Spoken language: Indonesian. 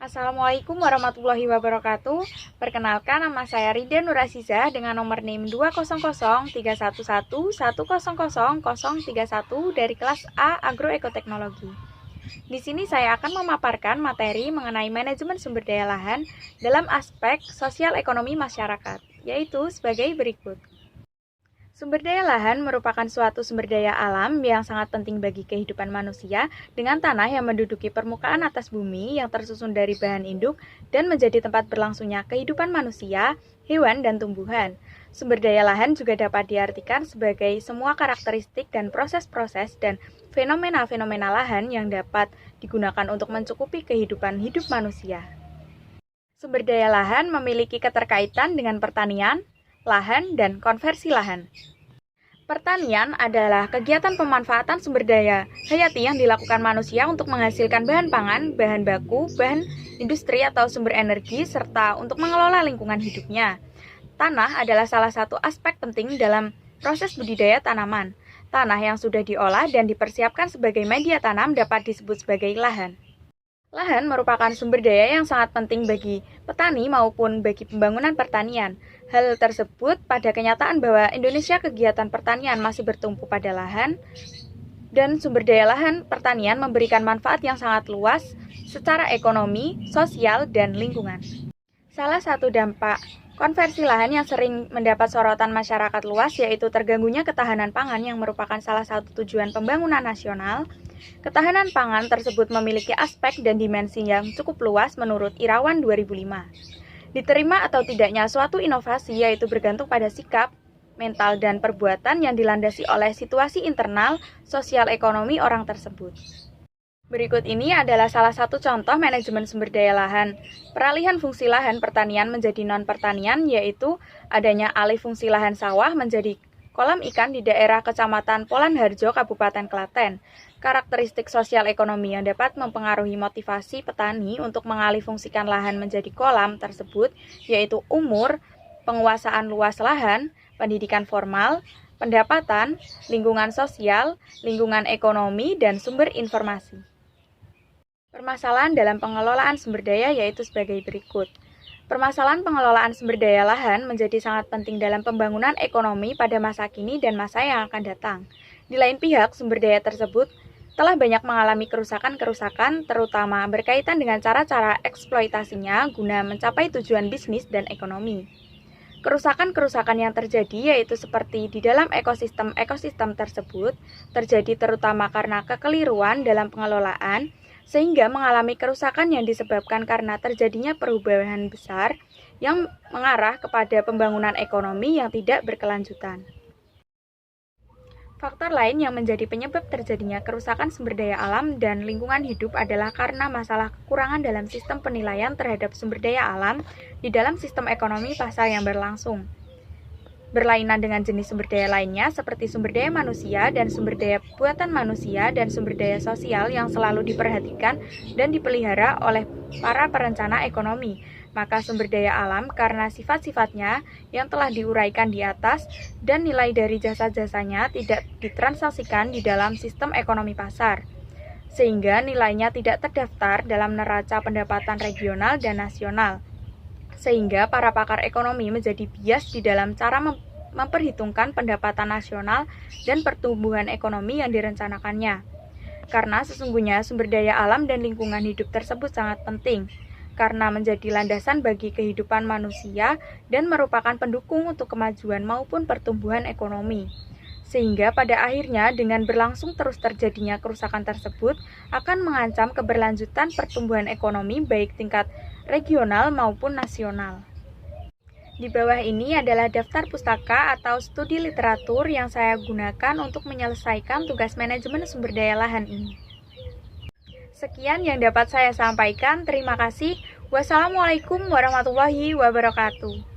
Assalamualaikum warahmatullahi wabarakatuh. Perkenalkan, nama saya Rida Nurasizah dengan nomor NIM 2003111100031 dari kelas A Agroekoteknologi. Di sini saya akan memaparkan materi mengenai manajemen sumber daya lahan dalam aspek sosial ekonomi masyarakat, yaitu sebagai berikut. Sumber daya lahan merupakan suatu sumber daya alam yang sangat penting bagi kehidupan manusia dengan tanah yang menduduki permukaan atas bumi yang tersusun dari bahan induk dan menjadi tempat berlangsungnya kehidupan manusia, hewan, dan tumbuhan. Sumber daya lahan juga dapat diartikan sebagai semua karakteristik dan proses-proses dan fenomena-fenomena lahan yang dapat digunakan untuk mencukupi kehidupan hidup manusia. Sumber daya lahan memiliki keterkaitan dengan pertanian, lahan, dan konversi lahan. Pertanian adalah kegiatan pemanfaatan sumber daya hayati yang dilakukan manusia untuk menghasilkan bahan pangan, bahan baku, bahan industri atau sumber energi, serta untuk mengelola lingkungan hidupnya. Tanah adalah salah satu aspek penting dalam proses budidaya tanaman. Tanah yang sudah diolah dan dipersiapkan sebagai media tanam dapat disebut sebagai lahan. Lahan merupakan sumber daya yang sangat penting bagi petani maupun bagi pembangunan pertanian. Hal tersebut pada kenyataan bahwa Indonesia kegiatan pertanian masih bertumpu pada lahan dan sumber daya lahan pertanian memberikan manfaat yang sangat luas secara ekonomi, sosial, dan lingkungan. Salah satu dampak konversi lahan yang sering mendapat sorotan masyarakat luas yaitu terganggunya ketahanan pangan yang merupakan salah satu tujuan pembangunan nasional. Ketahanan pangan tersebut memiliki aspek dan dimensi yang cukup luas menurut Irawan 2005. Diterima atau tidaknya suatu inovasi yaitu bergantung pada sikap, mental, dan perbuatan yang dilandasi oleh situasi internal, sosial ekonomi orang tersebut. Berikut ini adalah salah satu contoh manajemen sumber daya lahan. Peralihan fungsi lahan pertanian menjadi non-pertanian yaitu adanya alih fungsi lahan sawah menjadi kolam ikan di daerah Kecamatan Polanharjo, Kabupaten Klaten. Karakteristik sosial ekonomi yang dapat mempengaruhi motivasi petani untuk mengalihfungsikan lahan menjadi kolam tersebut yaitu umur, penguasaan luas lahan, pendidikan formal, pendapatan, lingkungan sosial, lingkungan ekonomi, dan sumber informasi. Permasalahan dalam pengelolaan sumber daya yaitu sebagai berikut. Permasalahan pengelolaan sumber daya lahan menjadi sangat penting dalam pembangunan ekonomi pada masa kini dan masa yang akan datang. Di lain pihak, sumber daya tersebut telah banyak mengalami kerusakan-kerusakan, terutama berkaitan dengan cara-cara eksploitasinya guna mencapai tujuan bisnis dan ekonomi. Kerusakan-kerusakan yang terjadi yaitu seperti di dalam ekosistem tersebut, terjadi terutama karena kekeliruan dalam pengelolaan, sehingga mengalami kerusakan yang disebabkan karena terjadinya perubahan besar yang mengarah kepada pembangunan ekonomi yang tidak berkelanjutan. Faktor lain yang menjadi penyebab terjadinya kerusakan sumber daya alam dan lingkungan hidup adalah karena masalah kekurangan dalam sistem penilaian terhadap sumber daya alam di dalam sistem ekonomi pasar yang berlangsung. Berlainan dengan jenis sumber daya lainnya seperti sumber daya manusia dan sumber daya buatan manusia dan sumber daya sosial yang selalu diperhatikan dan dipelihara oleh para perencana ekonomi. Maka sumber daya alam karena sifat-sifatnya yang telah diuraikan di atas dan nilai dari jasa-jasanya tidak ditransaksikan di dalam sistem ekonomi pasar, sehingga nilainya tidak terdaftar dalam neraca pendapatan regional dan nasional. Sehingga para pakar ekonomi menjadi bias di dalam cara memperhitungkan pendapatan nasional dan pertumbuhan ekonomi yang direncanakannya. Karena sesungguhnya sumber daya alam dan lingkungan hidup tersebut sangat penting, karena menjadi landasan bagi kehidupan manusia dan merupakan pendukung untuk kemajuan maupun pertumbuhan ekonomi. Sehingga pada akhirnya dengan berlangsung terus terjadinya kerusakan tersebut akan mengancam keberlanjutan pertumbuhan ekonomi baik tingkat regional maupun nasional. Di bawah ini adalah daftar pustaka atau studi literatur yang saya gunakan untuk menyelesaikan tugas manajemen sumber daya lahan ini. Sekian yang dapat saya sampaikan. Terima kasih. Wassalamualaikum warahmatullahi wabarakatuh.